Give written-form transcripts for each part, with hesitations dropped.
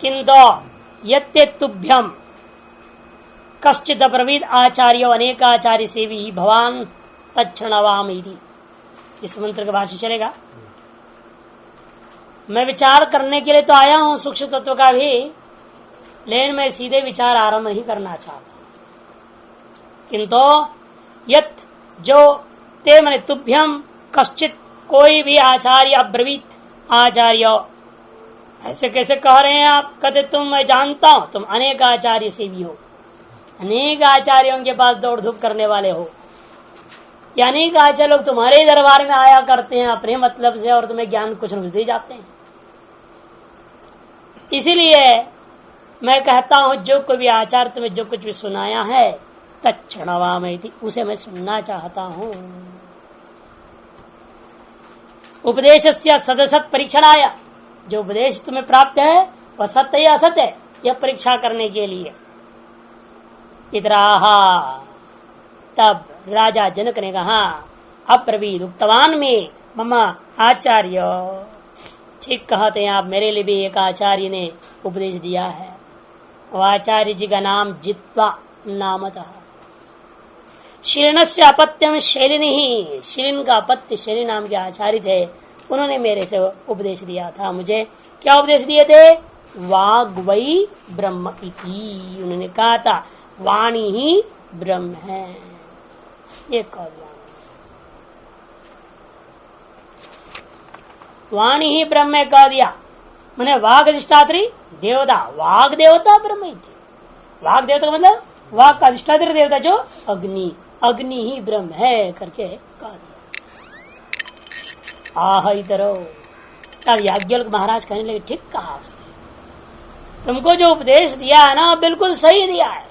किंतु यत्ते तुभ्यम कश्चिद ब्रवीद आचार्य अनेकाचार्य सेवी भवान तच्छ्रणवामीति। इस मंत्र का भाष्य चलेगा। मैं विचार करने के लिए तो आया हूं सूक्ष्म तत्व का भी, लेकिन मैं सीधे विचार आरंभ नहीं करना चाहता। किंतु यत् जो ते मने तुभ्यम कश्चित कोई भी आचार्य अब्रवीत आचार्य, ऐसे कैसे कह रहे हैं आप? कहते तुम मैं जानता हूं तुम अनेक आचार्य से भी हो, अनेक आचार्यों के पास दौड़ धूप करने वाले हो, या अनेक आचार्य लोग तुम्हारे दरबार में आया करते हैं अपने मतलब से और तुम्हें ज्ञान कुछ न कुछ दे जाते हैं। इसीलिए मैं कहता हूं जो कोई भी आचार्य तुम्हें जो कुछ भी सुनाया है तच्छ्रणवामि, उसे मैं सुनना चाहता हूं। उपदेशस्य सदसत परीक्षणाय, जो उपदेश तुम्हें प्राप्त है वह सत्य या असत्य है यह परीक्षा करने के लिए। इतराहा, तब राजा जनक ने कहा अब्रवीद उक्तवान में मम आचार्य, ठीक कहते हैं आप, मेरे लिए भी एक आचार्य ने उपदेश दिया है। वह आचार्य जी का नाम जित्वा नामतः। शीलिनस्य अपत्यम शैलिनी, शीलिन का अपत्य शैली नाम के आचार्य थे, उन्होंने मेरे से उपदेश दिया था। मुझे क्या उपदेश दिए थे? वाग वही ब्रह्म इति, उन्होंने कहा था वाणी ही ब्रह्म है। ये कह दिया, वाणी ही ब्रह्म है कह दिया। मैंने वाग अधिष्ठात्री देवता, वाग देवता ब्रह्म ही थी। वाग देवता का मतलब वाग का अधिष्ठात्री देवता जो अग्नि, अग्नि ही ब्रह्म है करके कह दिया। आह इधर तब याज्ञवल्क्य महाराज कहने लगे ठीक कहा आपने, तुमको जो उपदेश दिया है ना बिल्कुल सही दिया है।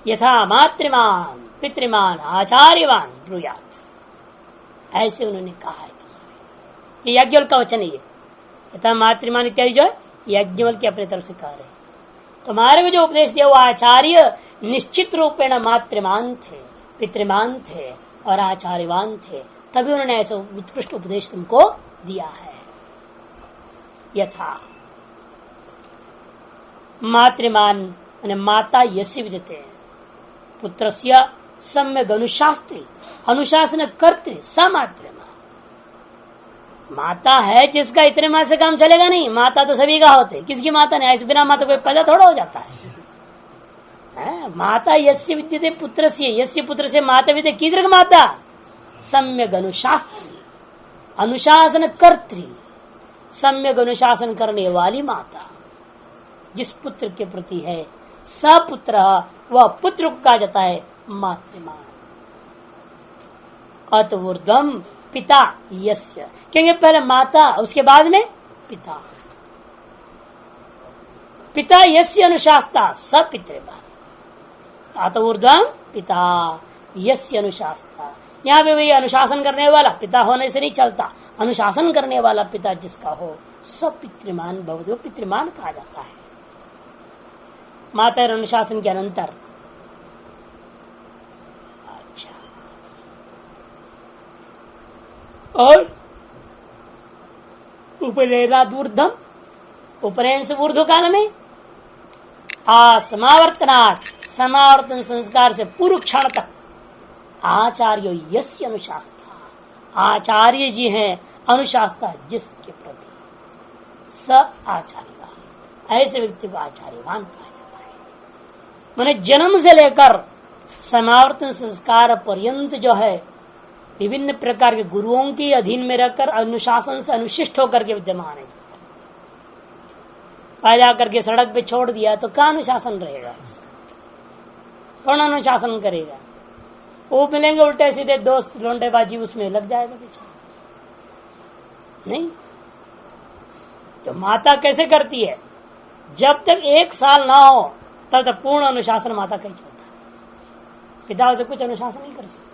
यथा मातृमान पितृमान आचार्यवान ब्रूयात, ऐसे उन्होंने कहा है तुम्हारे। ये याज्ञवल्क्य का वचन है। यथा मातृमान इत्यादि जो है याज्ञवल्क्य अपने तरफ से कह रहे हैं। तुम्हारे को जो उपदेश दिया वो आचार्य निश्चित रूपेण मातृमान थे, पितृमान थे और आचार्यवान थे, तभी उन्होंने ऐसा उत्कृष्ट उपदेश तुमको दिया है। यथा मातृमान माता यस्य विद्यते पुत्रस्य सम्यक अनुशास्त्री, अनुशासन कर्त्री समातृमान। माता है जिसका इतने माह से काम चलेगा नहीं, माता तो सभी का होते, किसकी माता नहीं? ऐसे बिना माता कोई पैदा थोड़ा हो जाता है। माता यस्य विद्यते पुत्र से, यस्य पुत्र से माता विद्य कीदृक माता? सम्यक अनुशास्त्री, अनुशासन कर्त्री, सम्यक अनुशासन करने वाली माता। जिस पुत्र के प्रति है सपुत्र, वह पुत्र को कहा जाता है मातृमान। अतऊर्ध्वम पिता यस्य, क्योंकि पहले माता उसके बाद में पिता। पिता यस्य अनुशास्ता स पितृमान, अतऊर्ध्वम पिता यस्य अनुशास्ता। यहाँ पे वही अनुशासन करने वाला पिता होने से नहीं चलता, अनुशासन करने वाला पिता जिसका हो सब पितृमान भवति, वो पितृमान कहा जाता है। माता और अनुशासन के अनंतर अच्छा, और उपनयनादूर्धम, उपनयन से ऊर्ध्व काल में समावर्तनात्, समावर्तन संस्कार से पूर्व क्षण तक आचार्य यस्य अनुशास्ता, आचार्य जी हैं अनुशास्ता जिसके प्रति स आचार्यवान, ऐसे व्यक्ति को आचार्यवान कहा जाता है। माने जन्म से लेकर समावर्तन संस्कार पर्यंत जो है विभिन्न प्रकार के गुरुओं के अधीन में रहकर अनुशासन से अनुशिष्ट होकर के विद्यमान है। पैदा करके सड़क पे छोड़ दिया तो क्या अनुशासन रहेगा इसका? कौन अनुशासन करेगा? वो मिलेंगे उल्टे सीधे दोस्त लोंडेबाजी, उसमें लग जाएगा बेचारा। नहीं तो माता कैसे करती है? जब तक 1 साल ना हो तब तक पूर्ण अनुशासन माता का ही चलता है। पिता से कुछ अनुशासन नहीं कर सकता।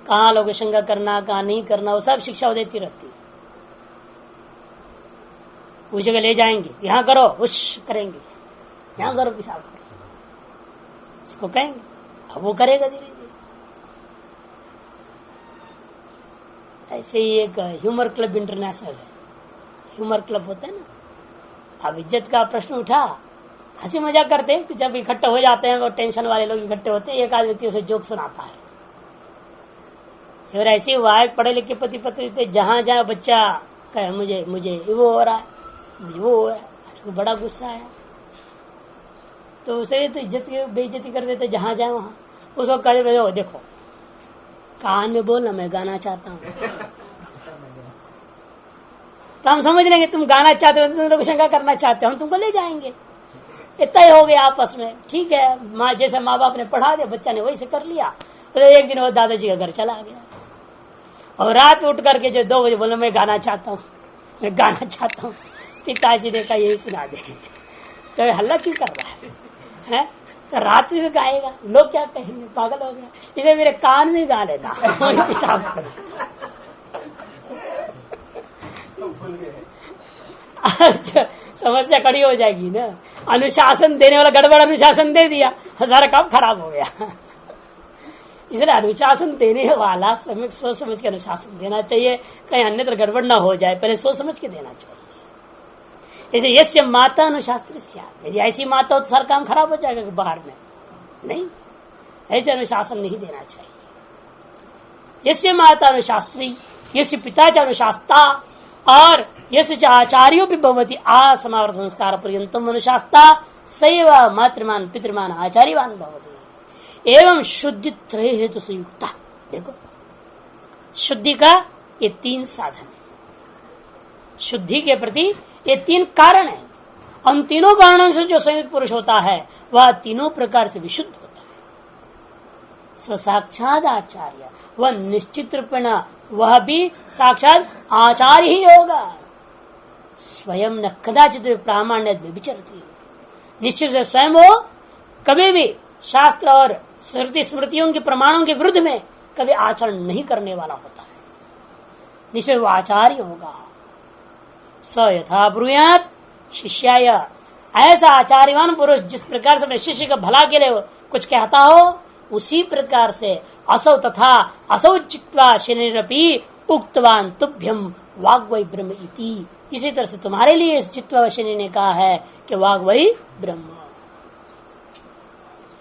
कहाँ लोग शंका करना, कहाँ नहीं करना, वो सब शिक्षा देती रहती है। उस जगह ले जाएंगे, यहाँ करो, उस करेंगे, यहाँ करो, पिशाब करो, इसको कहेंगे, अब वो करेगा धीरे धीरे। ऐसे ही एक ह्यूमर क्लब इंटरनेशनल है, ह्यूमर क्लब होता है ना। अब इज्जत का प्रश्न उठा, हंसी मजाक करते हैं, जब इकट्ठे हो जाते हैं वो टेंशन वाले लोग इकट्ठे होते हैं, एक आध व्यक्ति उसे जोक सुनाता है। और ऐसे हुआ है, पढ़े लिखे पति पत्नी थे, जहां जहां बच्चा कहे मुझे मुझे वो हो रहा है, मुझे वो हो रहा है, उसको बड़ा गुस्सा आया, तो उसे तो इज्जत की बेइज्जती कर देते जहां जाए वहां। उसको कहे देखो कान में बोलना, मैं गाना चाहता हूँ। तो हम समझ लेंगे तुम गाना चाहते हो, तुम लोग शंका करना चाहते हो, हम तुमको ले जाएंगे। इतना ही हो गया आपस में, ठीक है। माँ जैसे माँ बाप ने पढ़ा दिया, बच्चा ने वही से कर लिया। तो एक दिन वो दादाजी का घर चला गया और रात उठ करके जो 2 बजे बोला मैं गाना चाहता हूँ, मैं गाना चाहता हूँ। पिताजी ने कहा यही सुना दे। तो हल्ला क्यों कर रहा है? तो रात में गाएगा, लोग क्या कहेंगे, पागल हो गया, इसे मेरे कान में गा लेना। पेशाब कर अच्छा, समस्या कड़ी हो जाएगी ना। अनुशासन देने वाला गड़बड़ अनुशासन दे दिया, सारा काम खराब हो गया। इसलिए अनुशासन देने वाला सोच समझ के अनुशासन देना चाहिए, कहीं अन्यत्र गड़बड़ ना हो जाए, पहले सोच समझ के देना चाहिए। जैसे यस्य माता अनुशास्त्री स्यात्, यदि ऐसी माता हो तो सारा काम खराब हो जाएगा बाहर में, नहीं, ऐसे अनुशासन नहीं देना चाहिए। यस्य माता अनुशास्त्री, यस्य पिता च अनुशास्ता, और यस्य आचार्यो भी भवति असमावर्त संस्कार पर्यंतम अनुशास्ता सैव मातृमान पितृमान आचार्यवान भवति एवं शुद्धि त्रय हेतु संयुक्ता। देखो शुद्धि का ये 3 साधन है, शुद्धि के प्रति ये 3 कारण है। उन तीनों कारणों से जो संयुक्त पुरुष होता है वह तीनों प्रकार से विशुद्ध होता है। साक्षात आचार्य, वह निश्चित रूपेण वह भी साक्षात आचार्य ही होगा। स्वयं न कदाचित प्रामाण्य विचरती, निश्चित से स्वयं वो कभी भी शास्त्र और श्रुति स्मृतियों के प्रमाणों के विरुद्ध में कभी आचरण नहीं करने वाला होता है, निश्चय वो आचार्य होगा। स यथा ब्रूयात् शिष्याय, ऐसा आचार्यवान पुरुष जिस प्रकार से अपने शिष्य का भला के लिए कुछ कहता हो, उसी प्रकार से असौ तथा असौ चित्वा शनिरपि उक्तवान तुभ्यम वाग वही ब्रह्म इति। इसी तरह से तुम्हारे लिए इस चित्वा शनि ने कहा है कि वाग वही ब्रह्म।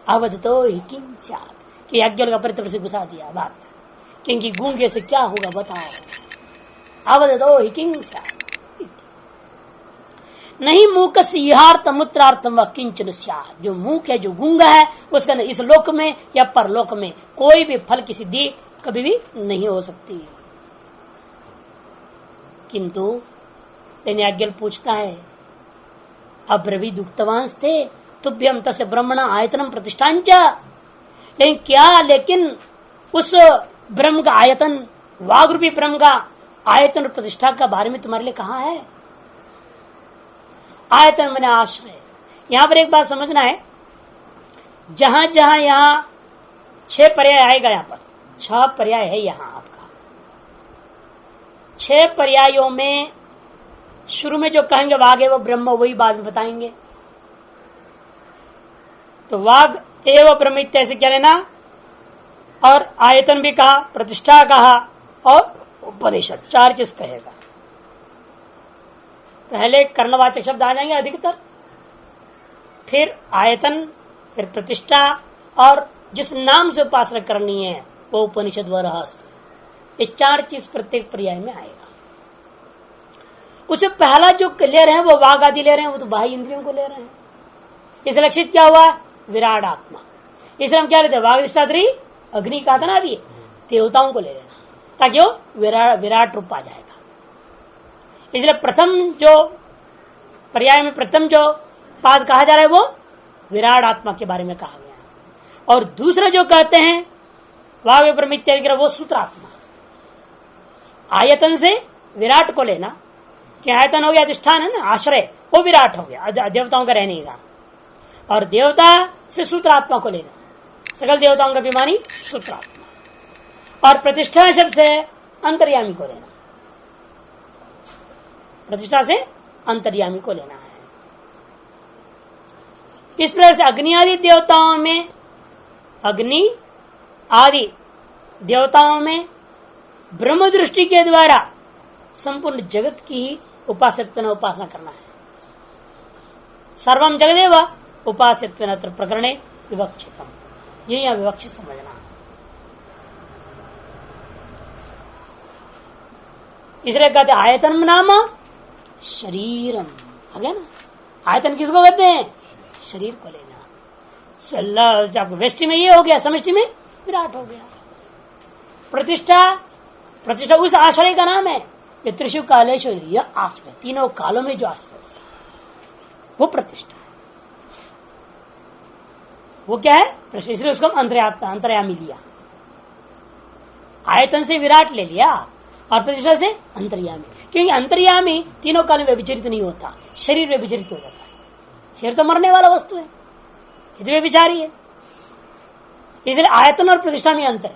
अवधतो ही किं स्यात्, कि यज्ञ का परित्र से घुसा दिया बात, क्योंकि गूंगे से क्या होगा बताओ। अवधतो ही किं स्यात्, नहीं मूक मूत्रार्थम व किंचन स्यात्। जो मूक है, जो गूंगा है, उसका इस लोक में या परलोक में कोई भी फल की सिद्धि कभी भी नहीं हो सकती। किंतु याज्ञ पूछता है, अब्रवीद उक्तवांस थे तुभ्यम तस्य ब्रह्मणा आयतनम प्रतिष्ठांच, लेकिन क्या, लेकिन उस ब्रह्म का आयतन, वाग रूपी ब्रह्म का आयतन और प्रतिष्ठा का बारे में तुम्हारे लिए कहा है? आयतन मैंने आश्रय। यहां पर एक बात समझना है, जहां जहां यहां 6 पर्याय आएगा, यहां पर 6 पर्याय है यहां आपका। 6 पर्यायों में शुरू में जो कहेंगे वाग एवं ब्रह्म, वही बाद में बताएंगे। तो वाग एवं ब्रह्म इत्यादि से क्या लेना, और आयतन भी कहा, प्रतिष्ठा कहा और उपनिषद, 4 चीज कहेगा। पहले कर्णवाचक शब्द आ जाएंगे अधिकतर, फिर आयतन, फिर प्रतिष्ठा, और जिस नाम से उपासना करनी है वो उपनिषद व रहस्य। ये 4 चीज प्रत्येक पर्याय में आएगा। उसे पहला जो ले रहे हैं वो वाग आदि ले रहे हैं, वो तो बाह्य इंद्रियों को ले रहे हैं। इस लक्षित क्या हुआ, विराट आत्मा। इसलिए हम क्या लेते हैं, वाग अधिष्ठात्री अग्नि कहा था ना अभी, देवताओं को ले लेना ताकि वो विराट रूप आ जाएगा। इसलिए प्रथम जो पर्याय में प्रथम जो पाद कहा जा रहा है वो विराट आत्मा के बारे में कहा गया, और दूसरा जो कहते हैं वाग ब्रह्म इत्यादि वो सूत्रात्मा। आयतन से विराट को लेना, कि आयतन हो गया अधिष्ठान है ना, आश्रय, वो विराट हो गया देवताओं का रहने का, और देवता से सूत्रात्मा को लेना, सकल देवताओं का अभिमानी सूत्रात्मा, और प्रतिष्ठा शब्द से अंतर्यामी को लेना, प्रतिष्ठा से अंतर्यामी को लेना है। इस प्रकार से अग्नि आदि देवताओं में, अग्नि आदि देवताओं में ब्रह्म दृष्टि के द्वारा संपूर्ण जगत की ही उपास्यत्वेन उपासना करना है। सर्वम जगदेव उपास्यत्वेन प्रकरणे विवक्षितम, ये यहां विवक्षित समझना। इसलिए कहते आयतन नाम शरीरम, आ गया ना। आयतन किसको कहते हैं? शरीर को लेना। जब व्यष्टि में ये हो गया, समष्टि में विराट हो गया। प्रतिष्ठा, प्रतिष्ठा उस आश्रय का नाम है। ये त्रिशु कालेश, यह आश्रय, तीनों कालों में जो आश्रय होता है वो प्रतिष्ठा है। वो क्या है? इसलिए उसको अंतर्यामी लिया। आयतन से विराट ले लिया और प्रतिष्ठा से अंतर्यामी, क्योंकि अंतर्यामी तीनों काल में व्यभिचरित नहीं होता, शरीर व्यभिचरित हो जाता है। शरीर तो मरने वाला वस्तु है, ये व्यभिचारी है। इसलिए आयतन और प्रतिष्ठा में अंतर है।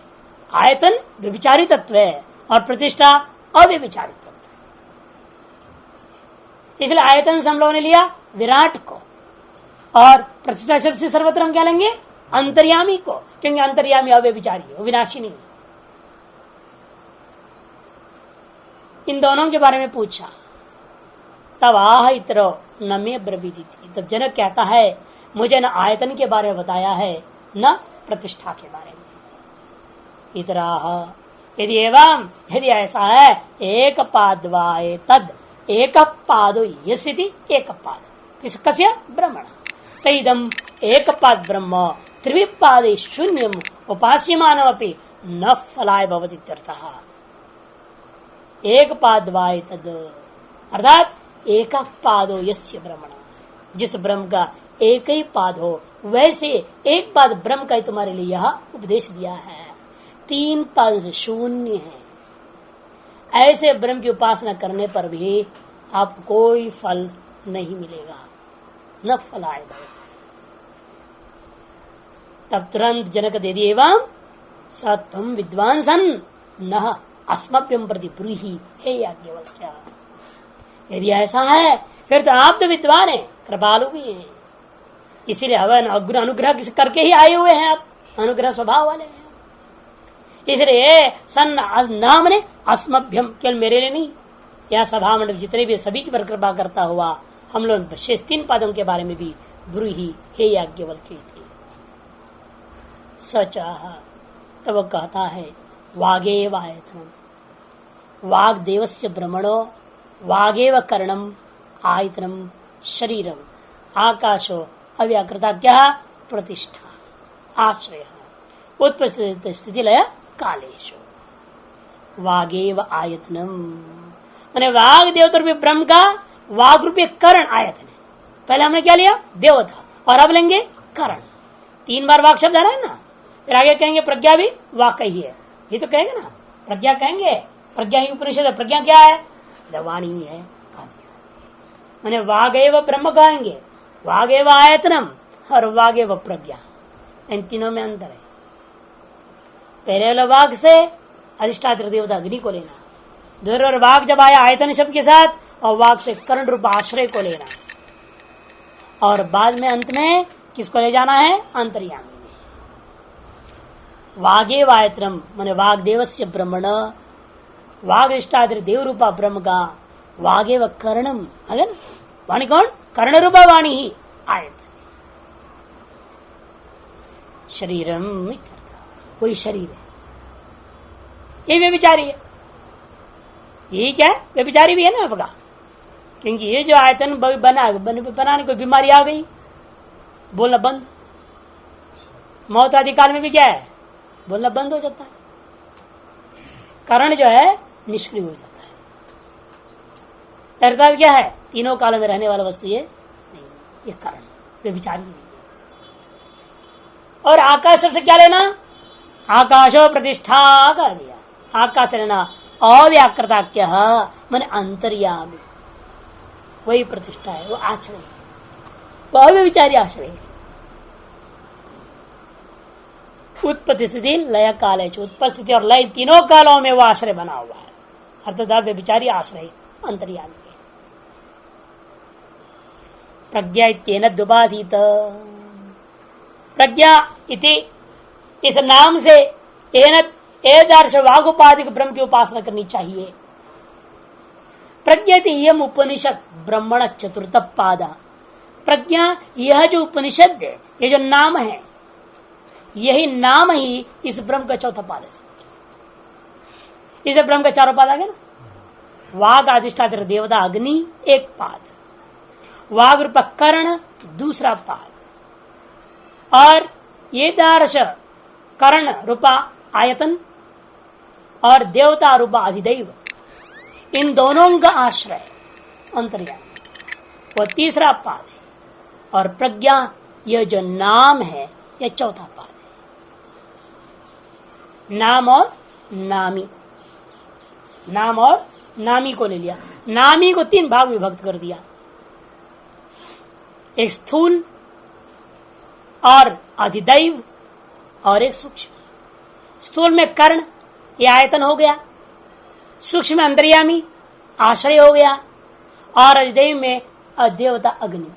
आयतन व्यभिचारी तत्व है और प्रतिष्ठा अव्यभिचारी तत्व है। इसलिए आयतन से हम लोगों ने लिया विराट को, और प्रतिष्ठा शब्द से सर्वत्र हम क्या लेंगे? अंतर्यामी को, क्योंकि अंतर्यामी अव्यभिचारी है, वो विनाशी नहीं है। इन दोनों के बारे में पूछा, तब आह इतरो न मे ब्रवीति थी। तब जनक कहता है मुझे न आयतन के बारे में बताया है न प्रतिष्ठा के बारे में। इतराह यदि एवं, यदि ऐसा है, एक पाद्वाए तद एक पादो यस्ति एक पाद किस कस्य ब्रह्मण तइदम एक पाद ब्रह्म त्रिविपादे शून्यम उपास्यमानमपि न फलाय भवति इत्यर्थः। एक पाद्वाए तद अर्थात एक पादो यस्य ब्रह्मण, जिस ब्रह्म का एक ही पाद हो, वैसे एक पाद ब्रह्म का ही तुम्हारे लिए यह उपदेश दिया है। तीन पाद से शून्य है। ऐसे ब्रह्म की उपासना करने पर भी आपको कोई फल नहीं मिलेगा, न फल आएगा। तब तुरंत जनक दे दिए, एवं सत्वम विद्वान सन न अस्मभ्यम प्रति ब्रूहि हे याज्ञवल्क्य। यदि ऐसा है फिर तो आप तो विद्वान है, कृपालु भी हैं, इसीलिए हवन अनुग्रह करके ही आए हुए हैं, आप अनुग्रह स्वभाव वाले हैं। इसलिए सन नाम ने अस्मभ्यम, केवल मेरे लिए नहीं, यहाँ सभा मंडप जितने भी सभी की पर कृपा करता हुआ हम लोग शेष तीन पादों के बारे में भी ब्रूहि हे याज्ञवल्क्य थे। सचाह तब कहता है वागेव आयतनम, वाग देवस्य ब्रह्मणो वागेव कर्णम आयतनम शरीरम आकाशो अव्याकृता क्या प्रतिष्ठा आश्रय उत्पत्ति स्थिति लय कालेशो वागेव आयतनम। मैंने वाग देवता रूपी ब्रह्म का वाग रूपी करण आयतन है। पहले हमने क्या लिया? देवता, और अब लेंगे करण। तीन बार वाक शब्द आ रहा है ना, फिर आगे कहेंगे प्रज्ञा भी वाक ही है, ये तो कहेंगे ना, प्रज्ञा कहेंगे, प्रज्ञा ही उपनिषद है। प्रज्ञा क्या है? वाणी ही है। मैंने वागेव ब्रह्म कहेंगे, वागेव आयतनम और वागेव प्रज्ञा, इन तीनों में अंतर है। पहले वाला वाग से अधिष्ठात्र देवता अग्नि को लेना, दूसरा वाग जब आया आयतन शब्द के साथ, और वाग से कर्ण रूप आश्रय को लेना, और बाद में अंत में किसको ले जाना है? अंतर्यामी। वागेव आयतनम माने वाग देवस्य ब्रह्मण, वाग अधिष्ठात्र देव रूपा ब्रह्म का वागेव कर्णम, है ना, वाणी कौन? कर्ण रूपा वाणी ही आयतन। शरीरम कोई शरीर है, ये व्यभिचारी है। यही क्या है? व्यभिचारी भी है ना आपका, क्योंकि ये जो आयतन बनाने को बीमारी आ गई, बोलना बंद। मौत आदि काल में भी क्या है? बोलना बंद हो जाता है। कारण जो है निष्क्रिय हो जाता है। अर्थात क्या है? तीनों कालों में रहने वाला वस्तु ये नहीं, ये कारण व्यभिचारी नहीं है। और आकाश से क्या लेना? आकाशो प्रतिष्ठा कर दिया। आकाश से लेना अव्याकृताख्य मन अंतर्यामी, वही प्रतिष्ठा है, वो आश्रय, वो अव्यभिचारी आश्रय है। उत्पत्ति स्थिति लय काल है, उत्पत्ति स्थिति और लय तीनों कालों में वो आश्रय बना हुआ है, अर्थात व्यभिचारी आश्रय अंतर्यामी है। प्रज्ञा इत्येन दुभाषित, प्रज्ञा इति इस नाम से एदर्श वागुपाधिक ब्रह्म की उपासना करनी चाहिए। प्रज्ञाति यम उपनिषद ब्रह्मण चतुर्थ पादा। प्रज्ञा यह जो उपनिषद है, ये जो नाम है, यही नाम ही इस ब्रह्म का चौथा पाद है। इसे ब्रह्म का चारों पाद आ गया ना। वाग अधिष्ठात्र देवता अग्नि एक पाद, वाग रूप कर्ण दूसरा पाद, और ये दार्श कर्ण रूपा आयतन और देवता रूपा अधिदैव, इन दोनों का आश्रय अंतर्यामी, वो तीसरा पाद है। और प्रज्ञा यह जो नाम है, यह चौथा पाद है। नाम और नामी, नाम और नामी को ले लिया। नामी को तीन भाग विभक्त कर दिया, एक स्थूल और अधिदैव और एक सूक्ष्म। स्थूल में कर्ण, यह आयतन हो गया। सूक्ष्म में अंतर्यामी आश्रय हो गया, और अधिदैव में देवता अग्नि।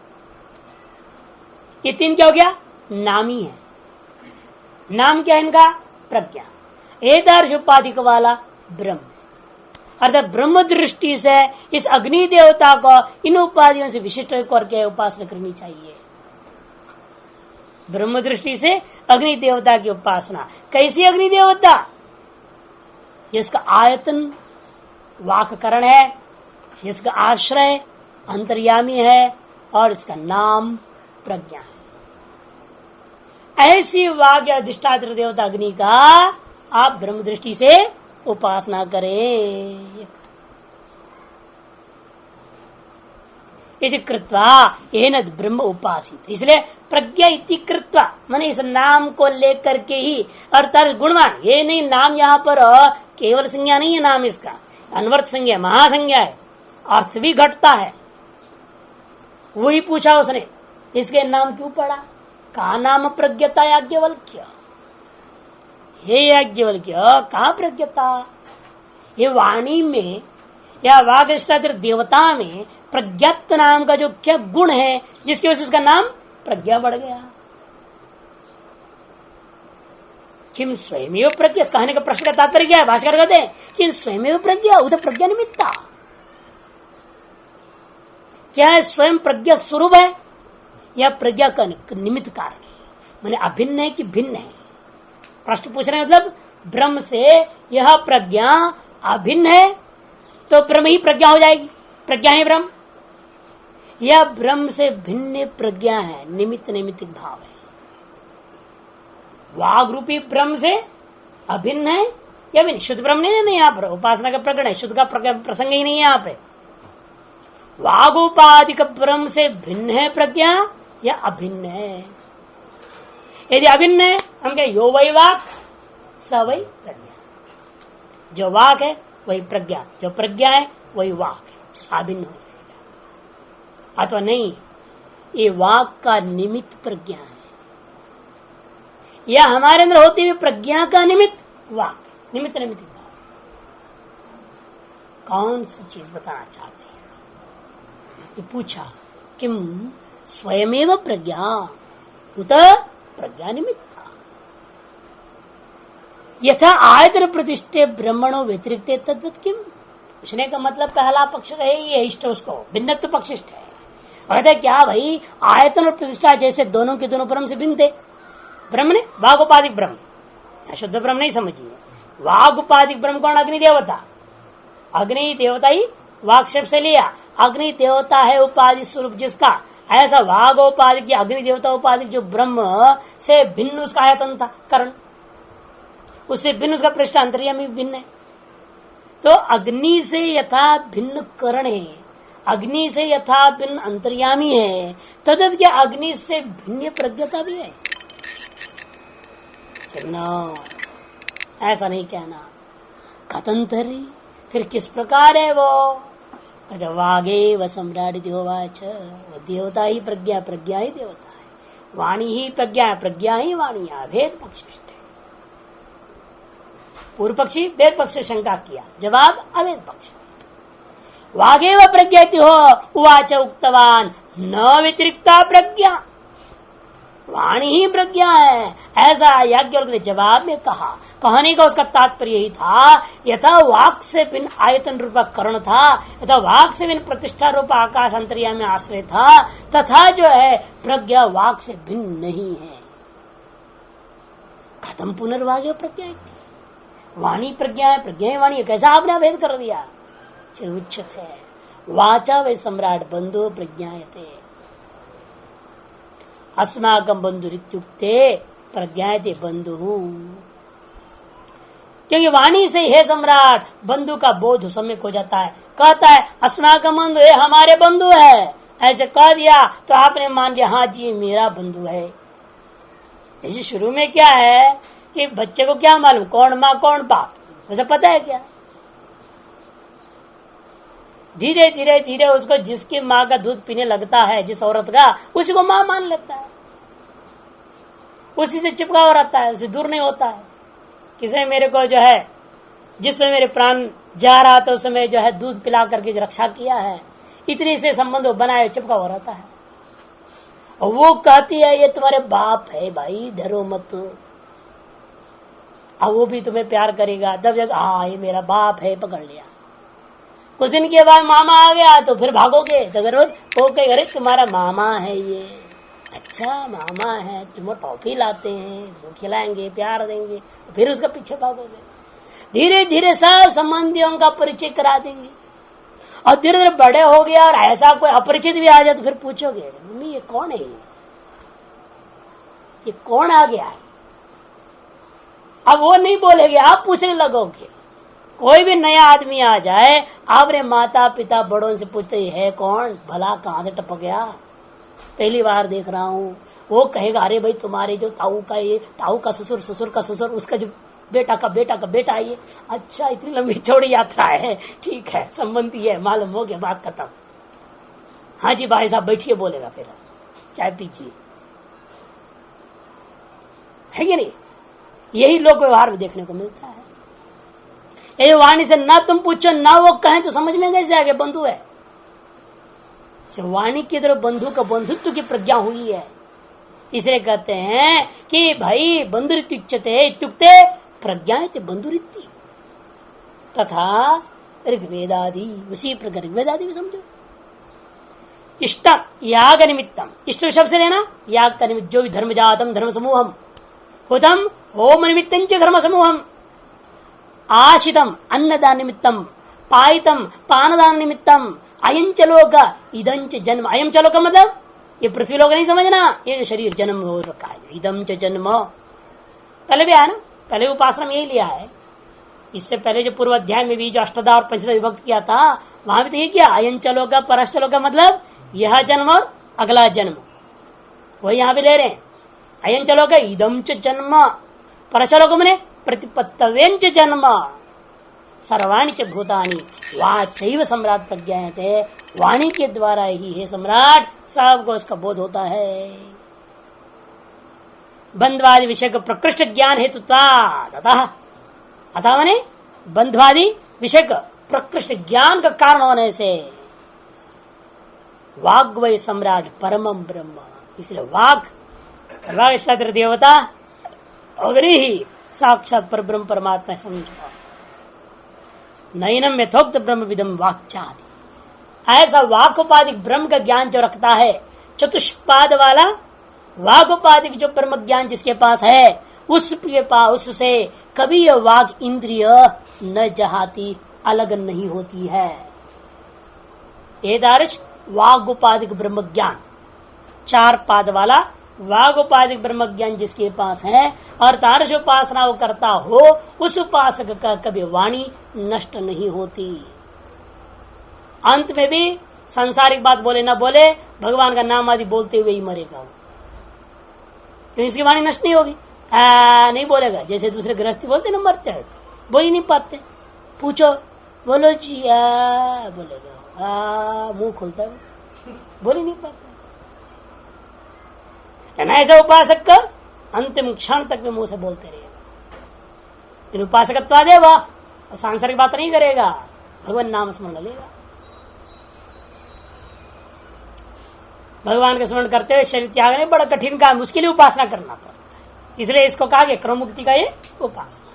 ये तीन क्या हो गया? नामी है। नाम क्या है इनका? प्रज्ञा। एकदर्श उपाधिक वाला ब्रह्म, अर्थात ब्रह्म दृष्टि से इस अग्नि देवता को इन उपाधियों से विशिष्ट करके उपासना करनी चाहिए। ब्रह्म दृष्टि से अग्नि देवता की उपासना। कैसी अग्नि देवता? जिसका आयतन वाककरण है, जिसका आश्रय अंतर्यामी है, और इसका नाम प्रज्ञा है। ऐसी वाक्य अधिष्ठात्र देवता अग्नि का आप ब्रह्म दृष्टि से उपासना करें। इति कृत्वा येन ब्रह्म उपासित। इसलिए प्रज्ञा इति कृत्वा माने इस नाम को लेकर के ही, अर्थात गुणवान। ये नहीं, नाम यहाँ पर केवल संज्ञा नहीं है, नाम इसका अनवर्त संज्ञा, महासंज्ञा है, अर्थ भी घटता है। वही पूछा उसने, इसके नाम क्यों पड़ा? का नाम प्रज्ञता याज्ञवल्क्य। हे याज्ञवल्क्य, कहा प्रज्ञता? ये वाणी में या वागष्टात्र देवता में प्रज्ञात्व नाम का जो क्या गुण है, जिसकी वजह से उसका नाम प्रज्ञा बढ़ गया। किम स्वयमेव प्रज्ञा, कहने का प्रश्न का तात्पर्य क्या है? भाष्यकार कहते हैं कि स्वयमेव प्रज्ञा उधर प्रज्ञा निमित्ता। क्या है? स्वयं प्रज्ञा स्वरूप है या प्रज्ञा का निमित्त कारण है? माने अभिन्न है कि भिन्न है? प्रश्न पूछ रहे हैं। मतलब ब्रह्म से यह प्रज्ञा अभिन्न है तो ब्रह्म ही प्रज्ञा हो जाएगी, प्रज्ञा है ब्रह्म। यह ब्रह्म से भिन्न प्रज्ञा है, निमित्त नैमित्तिक भाव है। वाग रूपी ब्रह्म से अभिन्न है या भिन्न? शुद्ध ब्रह्म नहीं यहाँ पर, उपासना का प्रकरण है, शुद्ध का प्रसंग ही नहीं है यहाँ पे। वागोपाधिक ब्रह्म से भिन्न है प्रज्ञा या अभिन्न है? यदि अभिन्न है, हम क्या? यो वही वाक स वही प्रज्ञा। जो वाक है वही प्रज्ञा, जो प्रज्ञा है वही वाक है, अभिन्न हो जाएगा। अथवा नहीं, ये वाक का निमित्त प्रज्ञा है, या हमारे अंदर होती हुई प्रज्ञा का निमित्त वाक, निमित्त निमित्त भाव। कौन सी चीज बताना चाहते हैं? ये पूछा, किम स्वयमेव प्रज्ञा उत प्रज्ञा निमित्ता। यथा आयतन प्रतिष्ठे ब्रह्मणो व्यतिरिक्त तद्वत किम। पूछने का मतलब पहला पक्ष है ये इष्ट, उसको भिन्नत्व पक्षिष्ट है। कहते क्या भाई, आयतन और प्रतिष्ठा जैसे दोनों के दोनों ब्रह्म से भिन्न थे। ब्रह्म ने वागोपाधिक ब्रह्म, शुद्ध ब्रह्म नहीं समझिए। वागोपाधिक ब्रह्म कौन? अग्नि देवता। अग्नि देवता ही वाग शब्द से लिया। अग्नि देवता है उपाधि स्वरूप जिसका, ऐसा वागोपाधिक या अग्नि देवता उपाधिक जो ब्रह्म से भिन्न उसका आयतन था, करण, उससे भिन्न उसका पृष्ठ अंतर्यामी भिन्न है। तो अग्नि से यथा भिन्न करण है, अग्नि से यथा भिन्न अंतर्यामी है, तदत क्या अग्नि से भिन्न प्रज्ञता भी है? चलना, ऐसा नहीं कहना। कथंतरी, फिर किस प्रकार है वो? वागे व सम्राट होवाच, वो देवता ही प्रज्ञा, प्रज्ञा ही देवता है, वाणी ही प्रज्ञा, प्रज्ञा ही वाणी, अभेद पक्षिष्ठ है। पूर्व पक्षी वेद पक्ष से शंका किया, जवाब अवेद पक्ष। वागे व प्रज्ञा हो उवाच उक्तवान न व्यतिरिक्ता प्रज्ञा। वाणी ही प्रज्ञा है, ऐसा याज्ञवल्क्य ने जवाब में कहा। कहने का उसका तात्पर्य यही था, यथा वाक से भिन्न आयतन रूपा कर्ण था, यथा वाक से भिन्न प्रतिष्ठा रूपा आकाश अंतर्यामी में आश्रय था, तथा जो है प्रज्ञा वाक से भिन्न नहीं है। खत्म पुनर्वाग्य प्रज्ञा, वाणी प्रज्ञा है, प्रज्ञा है वाणी, कैसा आपने अभेद कर दिया। उच्चत है वाचा वे सम्राट बंधु प्रज्ञायते अस्माकं बंधुरित्युक्ते प्रज्ञायते बंधु। क्योंकि वाणी से हे सम्राट बंधु का बोध सम्यक हो जाता है। कहता है अस्माकं बंधु, ये हमारे बंधु है, ऐसे कह दिया तो आपने मान लिया हाँ जी मेरा बंधु है। ऐसे शुरू में क्या है कि बच्चे को क्या मालूम कौन माँ कौन बाप, उसे पता है क्या। धीरे धीरे धीरे उसको जिसकी माँ का दूध पीने लगता है, जिस औरत का, उसी को माँ मान लेता है, उसी से चिपका हो रहता है, उससे दूर नहीं होता है। किसी मेरे को जो है जिस समय मेरे प्राण जा रहा था उस समय जो है दूध पिला करके रक्षा किया है, इतनी से संबंध बनाए चिपका हो रहता है। और वो कहती है ये तुम्हारे बाप है भाई, डरो मत, अब वो भी तुम्हें प्यार करेगा। तब जब हाँ ये मेरा बाप है, पकड़ लिया। कुछ दिन के बाद मामा आ गया तो फिर भागोगे, तो अरे तुम्हारा मामा है ये, अच्छा मामा है, तुम टॉफी लाते हैं, वो खिलाएंगे प्यार देंगे, तो फिर उसका पीछे भागोगे। धीरे धीरे सब संबंधियों का परिचय करा देंगे, और धीरे धीरे बड़े हो गया और ऐसा कोई अपरिचित भी आ जाए तो फिर पूछोगे मम्मी ये कौन है, ये कौन आ गया है। अब वो नहीं बोलेगे, आप पूछने लगोगे। कोई भी नया आदमी आ जाए, आपने माता पिता बड़ों से पूछते है कौन, भला कहां से टपक गया, पहली बार देख रहा हूँ। वो कहेगा अरे भाई तुम्हारे जो ताऊ का ये, ताऊ का ससुर, ससुर का ससुर, उसका जो बेटा का बेटा का बेटा ये, अच्छा इतनी लंबी चौड़ी यात्रा है, ठीक है संबंधी है, मालूम हो गया, बात खत्म। हाँ जी भाई साहब बैठिए, बोलेगा फिर चाय पीजिए, है कि नहीं। यही लोक व्यवहार में देखने को मिलता है। ये वाणी से ना तुम पूछो ना वो कहें तो समझ में कैसे आगे बंधु है। वाणी की तरफ बंधु का बंधुत्व की प्रज्ञा हुई है, इसलिए कहते हैं कि भाई बंधुरित्युच्यते इत्युक्ते प्रज्ञायते बंधुरित्ति तथा ऋग्वेदादि, उसी प्रकार ऋग्वेदादि भी समझो। इष्टम याग निमित्तम, इष्ट शब्द से लेना याग का निमित्त, जो भी धर्म जातम धर्म समूहम, हुतम होम निमित्तं च धर्म समूहम, आशितम अन्नदान निमित्तम, पायितम पानदान निमित्तम, अयं चलोक इदं च जन्म। अयं चलोक मतलब ये पृथ्वी लोक नहीं समझना, ये शरीर जन्म हो रखा है। इदं च जन्म पहले भी आया ना, पहले उपासना में यही लिया है। इससे पहले जो पूर्व अध्याय में भी जो अष्टदा और पंचदा विभक्त किया था, वहां भी तो ये किया अयं चलोक परश्चलोक मतलब यह जन्म और अगला जन्म, वही यहाँ भी ले रहे हैं। अयं चलोक इदं च जन्म, परश्चलोक मने प्रतिपत्तव्यं च जन्म, सर्वाणि च भूतानि वाचैव सम्राट प्रज्ञायते, वाणी के द्वारा ही है सम्राट सबको उसका बोध होता है। बंधवादि विषय को प्रकृष्ट ज्ञान हेतुत्वात्, अतः माने बंधवादि विषय का प्रकृष्ट ज्ञान का कारण होने से वाग् वै सम्राट परमं ब्रह्म, इसलिए वाक् देवता अग्नि ही साक्षात पर ब्रह्म परमात्मा समझो। नैनम यथोक्त ब्रह्म विदम वाक्चादि, ऐसा वाकोपाधिक ब्रह्म का ज्ञान जो रखता है, चतुष्पाद वाला वाकोपाधिक जो ब्रह्म ज्ञान जिसके पास है, उसके पास उससे कभी यह वाक इंद्रिय न जहाती, अलग नहीं होती है। एदार्श वागोपाधिक ब्रह्म ज्ञान, चार पाद वाला वागोपाधिक ब्रह्म ज्ञान जिसके पास है और तारस उपासना वो करता हो, उस उपासक का कभी वाणी नष्ट नहीं होती। अंत में भी सांसारिक बात बोले ना बोले, भगवान का नाम आदि बोलते हुए ही मरेगा वो, तो इसकी वाणी नष्ट नहीं होगी। नहीं बोलेगा, जैसे दूसरे गृहस्थी बोलते ना मरते हैं तो बोल ही नहीं पाते, पूछो बोलो जी बोलेगा, मुंह खोलता है बस, बोल ही नहीं पाते। ऐसा उपासक का अंतिम क्षण तक में मुंह से बोलते रहेगा, उपासकत्वा देगा और सांसारिक बात नहीं करेगा, भगवान नाम स्मरण लेगा। भगवान का स्मरण करते हुए शरीर त्याग नहीं बड़ा कठिन काम, उसके लिए उपासना करना पड़ता है। इसलिए इसको कहा गया क्रम मुक्ति का ये उपासना।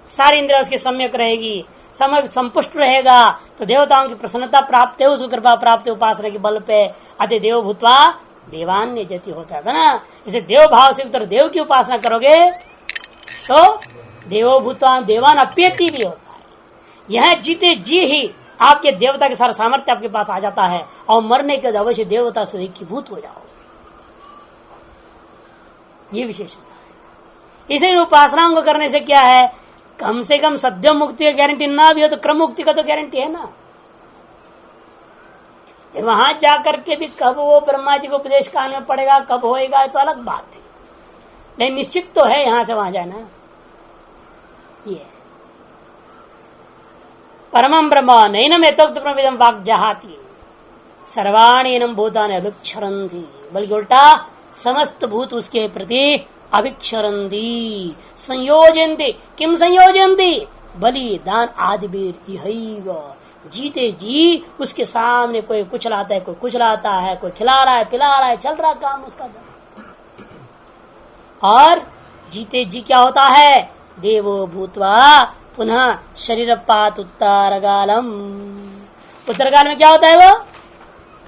सारी इंद्रिया उसकी सम्यक रहेगी, संपुष्ट रहेगा तो देवताओं की प्रसन्नता प्राप्त है, उसको कृपा प्राप्त है उपासना के बल पे। अति देव भूतवा देवान्य जति होता था ना, इसे देव भाव से उत्तर देव की उपासना करोगे तो देवो भूतवा देवान अप्यति भी होता है। यह जीते जी ही आपके देवता के सारा सामर्थ्य आपके पास आ जाता है और मरने के बाद अवश्य देवता से एकीभूत हो जाओ, ये विशेषता है। इसे उपासनाओं को करने से क्या है, कम से कम सद्य मुक्ति का गारंटी ना भी हो तो क्रम मुक्ति का तो गारंटी है ना। वहां जाकर के भी कब वो ब्रह्मा जी को उपदेश कान में पड़ेगा, कब होएगा तो अलग बात है, नहीं निश्चित तो है यहां से वहां जाना। ये परमं ब्रह्म नैनम यथोक्त प्रविदम वाक् जहाति सर्वाणि एनम भूतानि अभिक्षरन्ति, बल्कि उल्टा समस्त भूत उसके प्रति अभिक्षरन्ति संयोजयन्ति। किम संयोजयन्ति, बलिदान आदिवीर यहैव, जीते जी उसके सामने कोई कुछ लाता है, कोई कुछ लाता है, कोई खिला रहा है पिला रहा है, चल रहा काम उसका। और जीते जी क्या होता है, देवो भूतवा पुनः शरीर पात उत्तरकालम, उत्तरकाल में क्या होता है, वो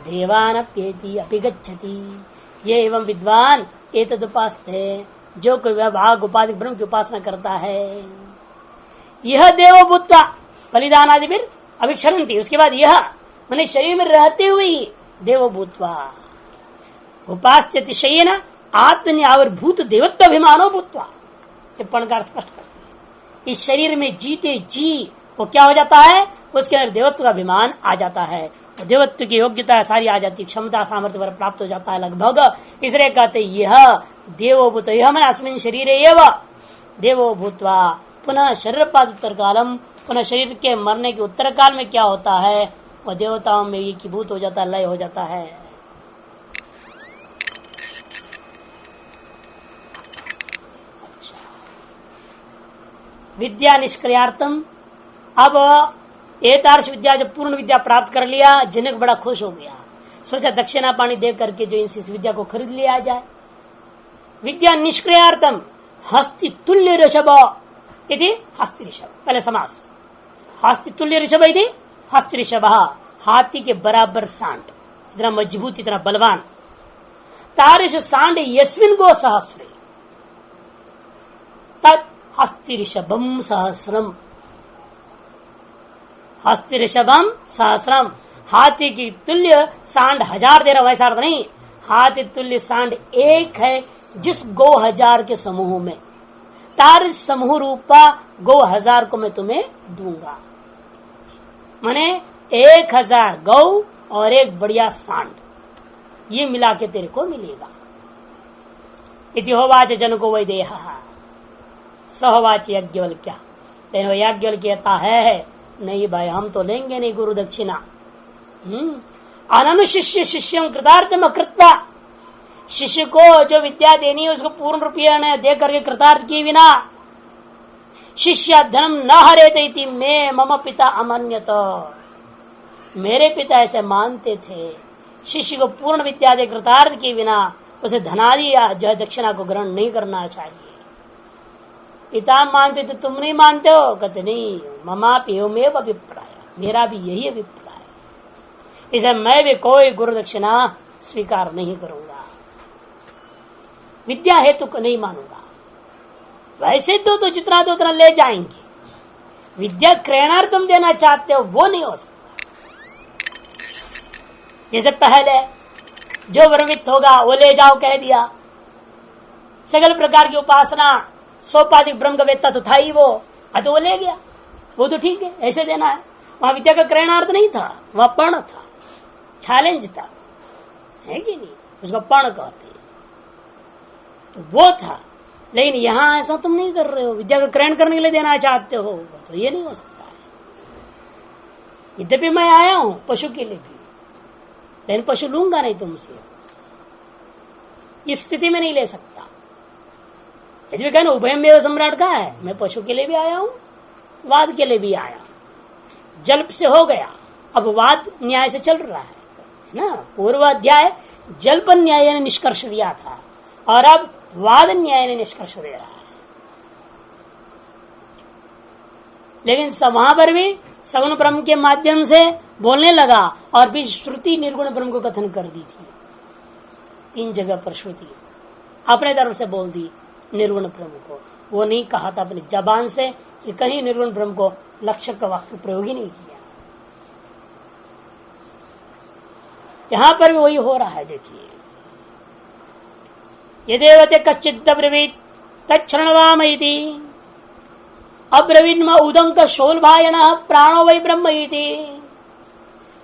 देवान अप्येति अपिगच्छति ये एवं विद्वान एतदुपास्ते, जो कोई व्यभाग उपाधि ब्रह्म की उपासना करता है। यह देवो भूतवा बलिदान आदि फिर अभिक्षरन्ति, उसके बाद यह मैंने शरीर में रहते हुए ही देवो भूतवा उपास्य अतिशयेन आत्मनियावरभूत देवत्व अभिमानो भूतवा, टिप्पणकार स्पष्ट करते हैं। इस शरीर में जीते जी वो क्या हो जाता है, उसके अंदर देवत्व का अभिमान आ जाता है, देवत्व की योग्यता सारी आ जाती, क्षमता सामर्थ्य पर प्राप्त हो जाता है लगभग। इसलिए कहते यह देवो भूत, यह मन अस्मिन् शरीरे एव देवो भूतवा पुनः शरीर पात उत्तर कालम, पुनः शरीर के मरने के उत्तर काल में क्या होता है, वह देवताओं में एकीभूत हो जाता है, लय हो जाता है। अच्छा, विद्या निष्क्रियार्थम, अब एतार्श विद्या जब पूर्ण विद्या प्राप्त कर लिया, जनक बड़ा खुश हो गया, सोचा दक्षिणा पानी दे करके जो इस विद्या को खरीद लिया जाए। विद्या निष्क्रियार्थम हस्ति तुल्य ऋषभ यदि हस्ति ऋषभ, पहले समास, हस्ति तुल्य ऋषभ यदि हस्ति ऋषभ, हाथी के बराबर सांड, इतना मजबूत इतना बलवान। तारिश सांड यस्मिन गो सहस्रे तत् हस्ति ऋषभम सहस्रम, हस्ति ऋषभम सहस्रम, हाथी की तुल्य सांड 1000 दे रहा, वैसा अर्थ नहीं, हाथी तुल्य सांड एक है जिस गो 1000 के समूह में, तार समूह रूपा गो 1000 को मैं तुम्हें दूंगा, माने 1000 गौ और एक बढ़िया सांड, ये मिला के तेरे को मिलेगा। इति होवाच जनको वैदेह सहोवाच याज्ञवल्क्य, लेकिन याज्ञवल्क्य कहता है नहीं भाई हम तो लेंगे नहीं गुरु दक्षिणा। अननुशिष्य शिष्यम कृतार्थम अकृत्वा, शिष्य को जो विद्या देनी है उसको पूर्ण रूपये दे करके कृतार्थ किए बिना शिष्य धनम न हरेत मैं मम पिता अमन्यत, मेरे पिता ऐसे मानते थे, शिष्य को पूर्ण विद्या दे कृतार्थ किए बिना उसे धनादि जो है दक्षिणा को ग्रहण नहीं करना चाहिए। पिता मानते तो तुम नहीं मानते हो, कहते नहीं ममापि एवमेव अभिप्राय, मेरा भी यही अभिप्राय, इसे मैं भी कोई गुरु दक्षिणा स्वीकार नहीं करूंगा, विद्या हेतु को नहीं मानूंगा। वैसे तो जितना दो उतना ले जाएंगे, विद्या क्रयणार्थम देना चाहते हो वो नहीं हो सकता। जैसे पहले जो वर्णित होगा वो ले जाओ कह दिया, सगल प्रकार की उपासना सोपाधिक ब्रह्म का वेत्ता तो था ही वो, तो वो ले गया, वो तो ठीक है ऐसे देना है। वहां विद्या का क्रयणार्थ नहीं था, वहां पर्ण था, चैलेंज था, है कि नहीं, उसका पर्ण कहते हैं, तो वो था। लेकिन यहां ऐसा तुम नहीं कर रहे हो, विद्या का क्रयण करने के लिए देना चाहते हो, तो ये नहीं हो सकता है। यद्यपि मैं आया हूं पशु के लिए भी, लेकिन पशु लूंगा नहीं तुमसे, इस स्थिति में नहीं ले सकता। यदि कहना उभयम मेरा सम्राट का है, मैं पशु के लिए भी आया हूं, वाद के लिए भी आया, जल्प से हो गया, अब वाद न्याय से चल रहा है, ना। पूर्व अध्याय जल्पन न्याय ने निष्कर्ष दिया था और अब वाद न्याय ने निष्कर्ष दे रहा है। लेकिन वहां पर भी सगुण ब्रह्म के माध्यम से बोलने लगा और भी श्रुति निर्गुण ब्रह्म को कथन कर दी थी। 3 जगह पर श्रुति अपने तरफ से बोल दी निर्गुण ब्रह्म को। वो नहीं कहा था अपनी जबान से कि कहीं निर्गुण ब्रह्म को लक्ष्य का वाक्य प्रयोग ही नहीं किया। यहां पर भी वही हो रहा है। देखिए, यदेवते कश्चित् अब्रवीत् तच्छृण्वामैति अब्रवीन्म उदंक शोल्भायनः प्राणो वै ब्रह्म इति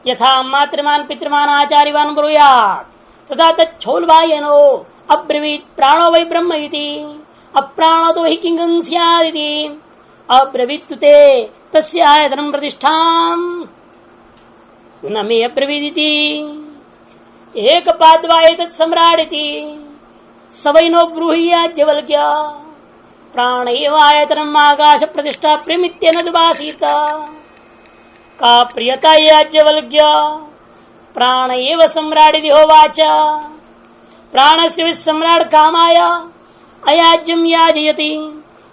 यथा मातृमान पितृमान आचार्यवान ब्रूयात् तथा तच्छोल्भायनो अब्रवीत् प्राणो वै ब्रह्म इति अप्राणो तो हि किं स्यादिति अब्रवीत् ते तस्य आयतनं प्रतिष्ठाम् न मे अब्रवीदिति एकपाद्वा एतत् सम्राडिति सवैनो ब्रूहीयाज्ञवल्क्य प्राण एव आयतनम् आकाश प्रतिष्ठा प्रेमित्येन दुभासीत का प्रियता याज्ञवल्क्य प्राण एव सम्राडिति होवाच प्राणस्य सम्राट कामाय अयाज्यं याजयति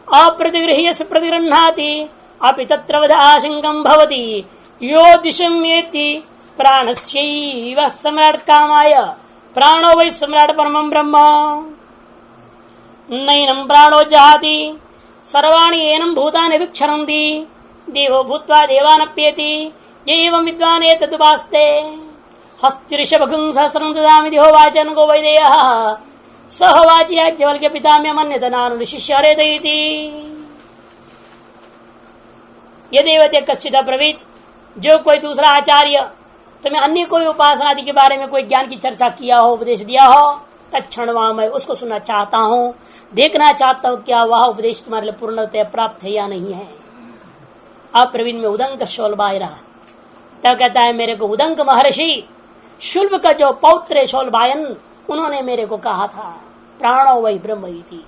अप्रतिगृह्य प्रतिगृह्णाति अपि तत्र वद आशंकं भवति यो दिशम्येति प्राणस्यैव सम्राट कामाय प्राणो वै सम्राट परमं ब्रह्म नैनं प्राणो जहाति सर्वाणि एनं भूतानि विक्षरन्ति देवो भूत्वा देवानप्येति एवं विद्वान् एतदुपास्ते हस्तिऋषभगं सहस्रं ददामि देहोवाचन गो वैदेयः सह वाचि याज्ञवल्क्य पिताम्यमन्यत नानुशिष्य हरेत इति यदेवते कश्चित् अब्रवीत्, जो कोई दूसरा आचार्य तुम्हें अन्य कोई उपासना आदि के बारे में कोई ज्ञान की चर्चा किया हो, उपदेश दिया हो, तत्क्षणवा मैं उसको सुनना चाहता हूँ, देखना चाहता हूँ क्या वह उपदेश तुम्हारे लिए पूर्णतः प्राप्त है या नहीं है। अप्रवीण में उदंक शोल्भाय रहा, तब कहता है मेरे को उदंक महर्षि शुल्भ का जो पौत्र है शोल्भायन, उन्होंने मेरे को कहा था प्राणो वही ब्रह्म ही थी।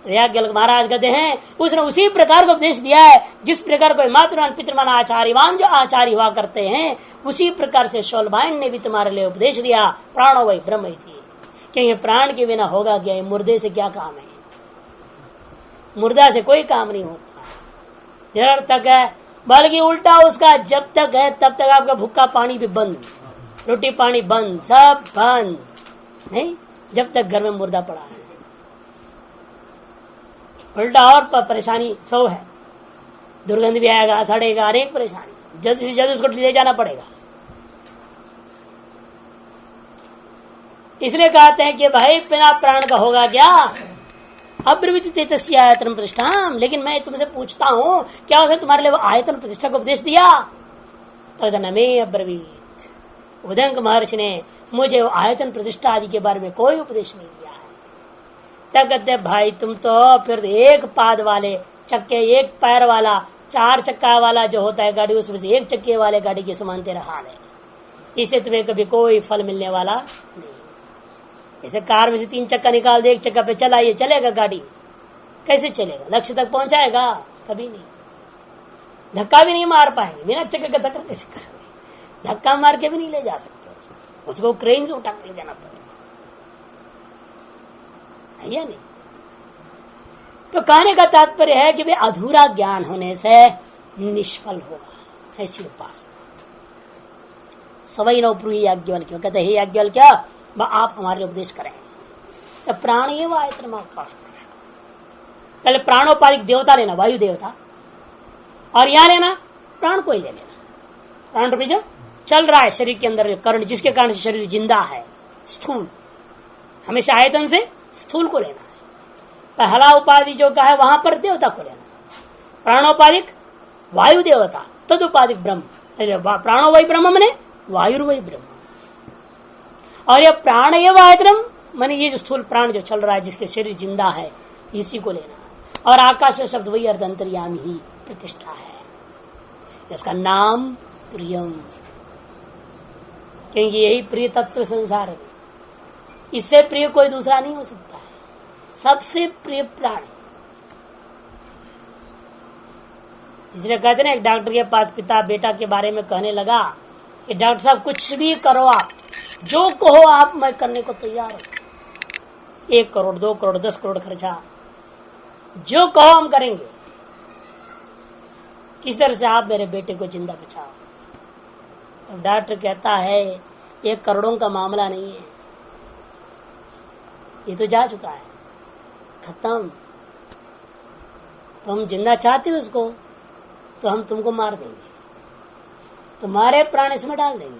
तो याज्ञवल्क्य महाराज कहते हैं उसने उसी प्रकार को उपदेश दिया है जिस प्रकार कोई मातृमान पितृमान आचार्यवान जो आचार्य हुआ करते हैं, उसी प्रकार से शोल्भायन ने भी तुम्हारे लिए उपदेश दिया प्राणो वही ब्रह्म ही थी। क्योंकि प्राण के बिना होगा क्या, मुर्दे से क्या काम है, मुर्दा से कोई काम नहीं होता, निरर्थक है। बल्कि उल्टा उसका जब तक है तब तक आपका भूखा पानी भी बंद, रोटी पानी बंद, सब बंद नहीं, जब तक घर में मुर्दा पड़ा है। उल्टा और परेशानी 100 है, दुर्गंध भी आएगा, सड़ेगा, अनेक परेशानी, जल्द से जल्द उसको ले जाना पड़ेगा। इसलिए कहते हैं कि भाई बिना प्राण का होगा क्या, अब्रवीत तस्य आयतन प्रतिष्ठा। लेकिन मैं तुमसे पूछता हूँ क्या उसे तुम्हारे लिए वो आयतन प्रतिष्ठा को उपदेश दिया? तो नमे अब्रवीत, उदंक महर्षि ने मुझे वो आयतन प्रतिष्ठा आदि के बारे में कोई उपदेश नहीं दिया है। क्या कहते भाई तुम तो फिर एक पाद वाले चक्के, एक पैर वाला, 4 चक्का वाला जो होता है गाड़ी, उसमें से एक चक्के वाले गाड़ी के समान तेरा हाल है, इसे तुम्हें कभी कोई फल मिलने वाला नहीं। जैसे कार में से 3 चक्का निकाल दे, 1 चक्का पे चला, ये चलेगा गाड़ी, कैसे चलेगा, लक्ष्य तक पहुंचाएगा? कभी नहीं, धक्का भी नहीं मार पाएंगे, बिना चक्के का धक्का कैसे करेंगे, धक्का मार के भी नहीं ले जा सकते उसको क्रेन से उठा के ले जाना पड़ेगा, है या नहीं। तो कहने का तात्पर्य है कि वे अधूरा ज्ञान होने से निष्फल होगा ऐसी उपासना। सवै नौ ब्रूहि याज्ञवल्क्य, कहते हे याज्ञवल्क्य आप हमारे उपदेश करें। तो प्राण ये आयतन आकाश, पहले प्राणोपाधिक देवता लेना, वायु देवता, और यहां लेना प्राण को ही ले लेना। प्राण रूपी जो चल रहा है शरीर के अंदर, कर्ण जिसके कारण से शरीर जिंदा है, स्थूल, हमेशा आयतन से स्थूल को लेना है। पहला उपाधि जो का है वहां पर देवता को लेना, प्राणोपाधिक वायु देवता, तदुपाधिक ब्रह्म, प्राणो वही ब्रह्म मने वायु वही ब्रह्म, और यह प्राण एवं आयतनम माने ये जो स्थूल प्राण जो चल रहा है जिसके शरीर जिंदा है, इसी को लेना। और आकाश शब्द वही अर्धंतर्यामी ही प्रतिष्ठा है, इसका नाम प्रियम, क्योंकि यही प्रिय तत्व संसार है, इससे प्रिय कोई दूसरा नहीं हो सकता है, सबसे प्रिय प्राण। इसलिए कहते ना एक डॉक्टर के पास पिता बेटा के बारे में कहने लगा कि डॉक्टर साहब कुछ भी करो, आप जो कहो आप, मैं करने को तैयार हूं। 1 करोड़ 2 करोड़ 10 करोड़ खर्चा, जो कहो हम करेंगे। किस तरह से आप मेरे बेटे को जिंदा बचाओ। तो डॉक्टर कहता है 1 करोड़ों का मामला नहीं है, ये तो जा चुका है, खत्म। तो हम जिंदा चाहते हो उसको, तो हम तुमको मार देंगे, तुम्हारे प्राण इसमें डाल देंगे,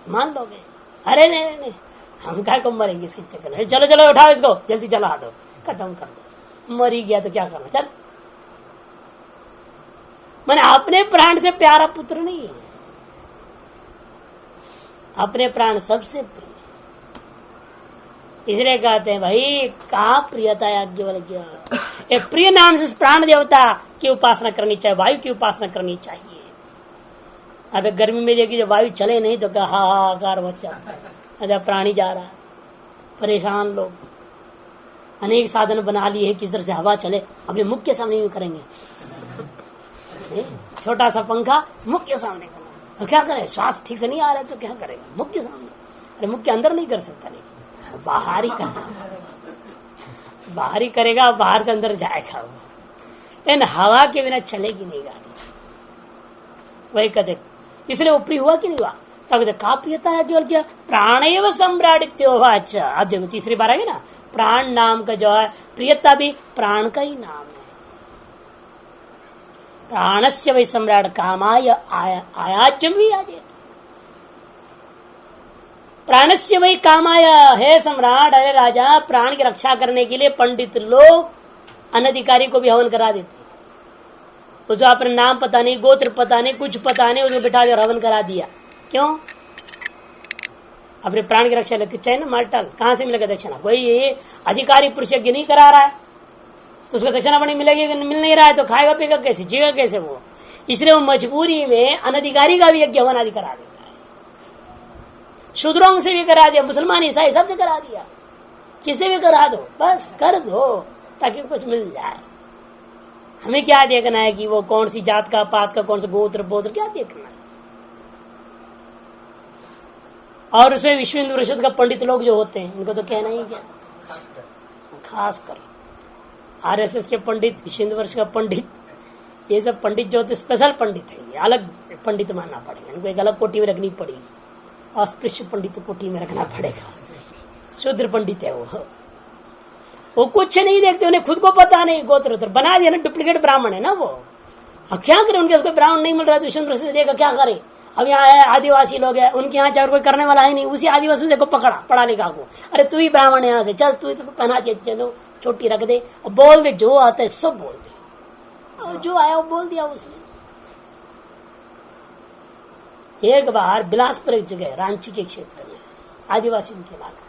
मान लोगे? अरे नहीं नहीं, हम क्या को मरेंगे इसके चक्कर में, चलो चलो उठाओ इसको, जल्दी जला दो, खत्म कर दो। मर ही गया तो क्या करना, चल। मैंने अपने प्राण से प्यारा पुत्र नहीं है, अपने प्राण सबसे प्रिय। इसलिए कहते हैं भाई कहा प्रियता याज्ञवल्क्य, एक प्रिय नाम से प्राण देवता की उपासना करनी चाहिए, वायु की उपासना करनी चाहिए। अब गर्मी में देखिए जब वायु चले नहीं तो क्या हाहाकार मच जाता है, अच्छा प्राणी जा रहा है, परेशान लोग। अनेक साधन बना लिए है किस तरह से हवा चले, अपने मुख के सामने यूं करेंगे, छोटा सा पंखा मुख के सामने करना, तो क्या करे, श्वास ठीक से नहीं आ रहा है तो क्या करेगा, मुख के सामने। अरे मुख के अंदर नहीं कर सकता, लेकिन बाहर ही करना, बाहर ही करेगा, बाहर से अंदर जाएगा वो, लेकिन हवा के बिना चलेगी नहीं गाड़ी। वही कहते, इसलिए वो प्रिय हुआ कि नहीं हुआ, तब का प्रियता है केवल क्या, प्राणैव सम्राडित्योवाच। अब जब तीसरी बार आएगी ना, प्राण नाम का जो है प्रियता भी प्राण का ही नाम है। प्राणस्य वही सम्राट कामाय आयाच्यम भी आजे, प्राणस्य वही कामाय है सम्राट। अरे राजा, प्राण की रक्षा करने के लिए पंडित लोग अनधिकारी को भी हवन करा देते, उसको अपना नाम पता नहीं, गोत्र पता नहीं, कुछ पता नहीं, उसको बिठा कर हवन करा दिया। क्यों? अपने प्राण की रक्षा चाहिए ना, माल्टाल कहां से मिलेगा दक्षिणा? कोई अधिकारी पुरुष यज्ञ नहीं करा रहा है तो उसको दक्षिणा बड़ी मिलेगी, मिल नहीं रहा है तो खाएगा पीएगा कैसे, जीगा कैसे वो? इसलिए वो मजबूरी में अनधिकारी का भी यज्ञ हवन आदि करा देता है। शूद्रों से भी करा दिया, मुसलमान ईसाई सबसे करा दिया, किसी भी करा दो, बस कर दो ताकि कुछ मिल जाए। हमें क्या देखना है कि वो कौन सी जात का, पात का, कौन सा गोत्र बोत्र, क्या देखना है? और उसमें विश्व हिंदू परिषद का पंडित लोग जो होते हैं उनको तो कहना ही क्या, खासकर आरएसएस के पंडित, विश्व हिंदू परिषद का पंडित, ये सब पंडित जो होते स्पेशल पंडित है, ये अलग पंडित मानना पड़ेगा, इनको एक अलग कोटि में रखनी पड़ेगी, अस्पृश्य पंडित कोटि में रखना पड़ेगा। शूद्र पंडित है वो कुछ नहीं देखते, उन्हें खुद को पता नहीं, गोत्र बना दिया ना, डुप्लीकेट ब्राह्मण है ना वो। अब क्या करें, उनके कोई ब्राह्मण नहीं मिल रहा है तो विश्व प्रसिद्ध देगा, क्या करे? अब यहाँ है आदिवासी लोग है, उनके यहाँ चार कोई करने वाला है नहीं, उसी आदिवासी से को पकड़ा पढ़ा लिखा को, अरे तू ही ब्राह्मण है यहाँ से, चल तू पहना के चलो, छोटी रख दे और बोल दे, जो आता है सब बोल दे, और जो आया वो बोल दिया उसने। एक बार बिलासपुर एक जगह रांची के क्षेत्र में आदिवासी के इलाका,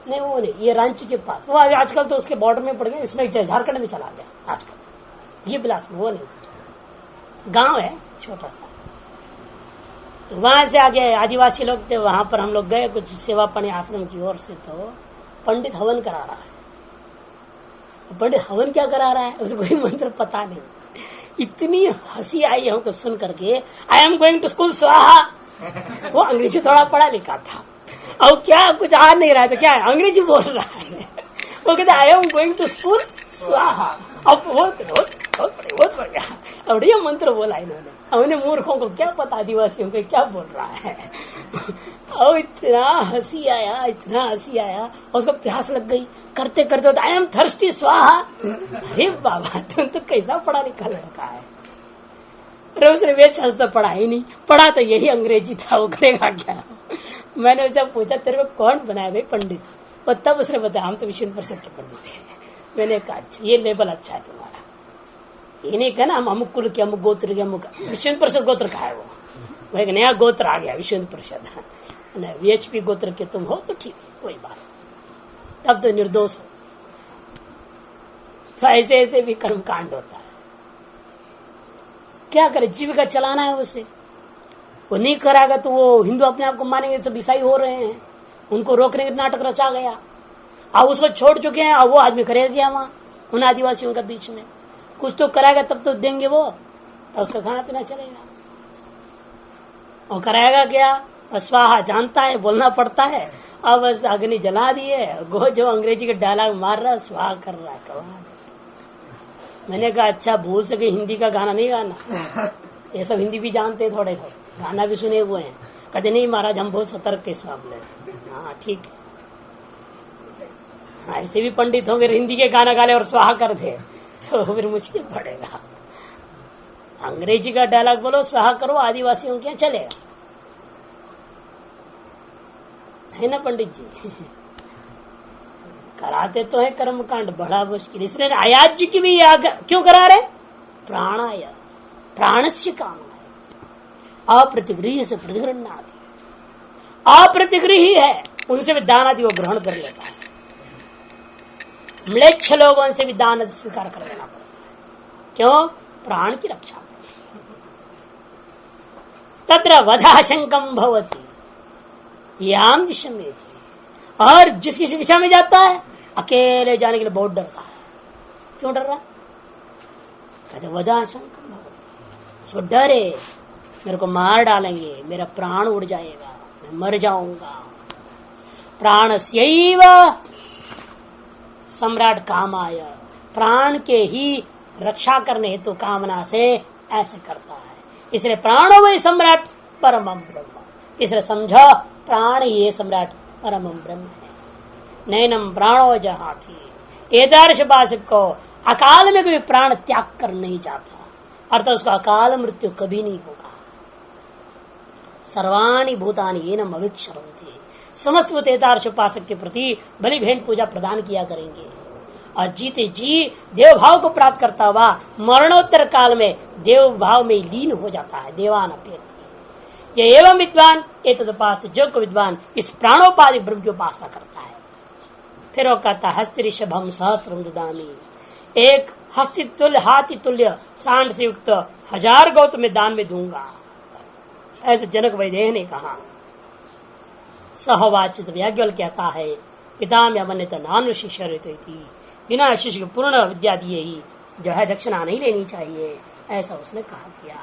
नहीं वो नहीं, ये रांची के पास, वो आजकल तो उसके बॉर्डर में पड़ गया, इसमें झारखंड में चला गया आजकल, ये बिलासपुर वो नहीं, गांव है छोटा सा। तो वहां से आगे आदिवासी लोग थे, वहां पर हम लोग गए कुछ सेवा पानी आश्रम की ओर से, तो पंडित हवन करा रहा है। पंडित हवन क्या करा रहा है, उसे कोई मंत्र पता नहीं। इतनी हंसी आई हमको सुन करके, I am going to school स्वाहा, वो अंग्रेजी थोड़ा पढ़ा लिखा था, अब क्या कुछ आ नहीं रहा है तो क्या है, अंग्रेजी बोल रहा है। वो कहते I am going to school स्वाहा, अब बहुत बढ़िया बढ़िया मंत्र बोला इन्होंने। हमने मूर्खों को क्या पता, आदिवासियों को क्या बोल रहा है। और इतना हंसी आया, इतना हंसी आया, उसको प्यास लग गई, करते करते आई एम थर्स्टी स्वाहा। अरे बाबा तुम तो कैसा पढ़ा लिखा लड़का है। अरे उसने वेद शास्त्र पढ़ा ही नहीं, पढ़ा तो यही अंग्रेजी था, वो करेगा क्या। मैंने उससे पूछा तेरे को कौन बनाया भाई पंडित, और तब उसने बताया हम तो विश्व हिंदू परिषद के पंडित थे। मैंने कहा ये लेबल अच्छा है तुम्हारा, ये नहीं कहना हम अमुक कुल के अमुक गोत्र के अमुक, विश्व हिंदू परिषद गोत्र का है वो एक नया गोत्र आ गया विश्व हिंदू परिषद, वीएचपी गोत्र के तुम हो तो ठीक है, कोई बात, तब तो निर्दोष हो। तो ऐसे ऐसे भी कर्म कांड होता है, क्या करे, जीविका चलाना है उसे, वो नहीं कराएगा तो वो हिंदू अपने आप को मानेंगे सब ईसाई हो रहे हैं, उनको रोकने का नाटक रचा गया। अब उसको छोड़ चुके हैं, अब वो आदमी करेगा क्या वहां उन आदिवासियों के बीच में, कुछ तो कराएगा तब तो देंगे वो, तो उसका खाना पीना चलेगा। और कराएगा क्या? स्वाहा जानता है, बोलना पड़ता है। अब बस अग्नि जला दिए, गो जो अंग्रेजी का डायलॉग मार रहा, स्वाहा कर रहा है। कमाल। मैंने कहा अच्छा भूल सके हिंदी का गाना नहीं गाना, ये सब हिंदी भी जानते हैं, थोड़े थोड़े गाना भी सुने हुए हैं। कहते नहीं महाराज हम बहुत सतर्क के इस मामले। हाँ ठीक है, ऐसे भी पंडित होंगे हिंदी के गाना गा ले और स्वाहा कर दे तो फिर मुश्किल पड़ेगा। अंग्रेजी का डायलॉग बोलो, स्वाहा करो, आदिवासियों के यहाँ चलेगा, है ना पंडित जी? कराते तो है कर्म कांड, बड़ा मुश्किल। इसलिए अयाज जी की भी याग क्यों करा रहे? प्राणाय प्राणस्य काम है, अप्रतिगृह से प्रतिगृहणाति, अप्रतिगृही है, उनसे भी दान आदि वो ग्रहण कर लेता है। म्लेच्छ लोगों से भी दान स्वीकार कर लेना पड़ता है। क्यों? प्राण की रक्षा। तत्र वधाशंकम भवति याम दिशा में थी, और जिस किसी दिशा में जाता है अकेले जाने के लिए बहुत डरता है। क्यों डर रहा? कहते वधाशंकम भवति, उसको डरे मेरे को मार डालेंगे, मेरा प्राण उड़ जाएगा, मैं मर जाऊंगा। प्राणस्यैव सम्राट कामाय, प्राण के ही रक्षा करने हेतु कामना से ऐसे करता है। इसलिए प्राणो वही सम्राट परम ब्रह्म, इसलिए समझो प्राण ही सम्राट परम ब्रह्म है। नैनम प्राणो जहाथी, एदार्श बासिक को अकाल में कोई प्राण त्याग कर नहीं जाता, अर्थात उसको अकाल मृत्यु कभी नहीं होगा। सर्वाणि भूतानि येनम अविक्षरन्ति, समस्त भूत एदार्श उपासक के प्रति बलि भेंट पूजा प्रदान किया करेंगे। और जीते जी देव भाव को प्राप्त करता हुआ मरणोत्तर काल में देव भाव में लीन हो जाता है। देवान अप्यति ये एवं विद्वान एतदुपास्य, जो को विद्वान इस प्राणोपाधि ब्रह्म की उपासना करता है। फिर वो कहता है हस्ति ऋषभम सहस्रम ददामि, एक हस्ति तुल्य हाथी तुल्य सांड से युक्त 1000 गौतम में दान में दूंगा, ऐसे जनक वैदेह ने कहा। सहवाचित व्याज्ञवल कहता है पिता में अमन्यत नान शिष्य, बिना शिष्य के पूर्ण विद्या दिए ही जो है दक्षिणा नहीं लेनी चाहिए, ऐसा उसने कहा दिया।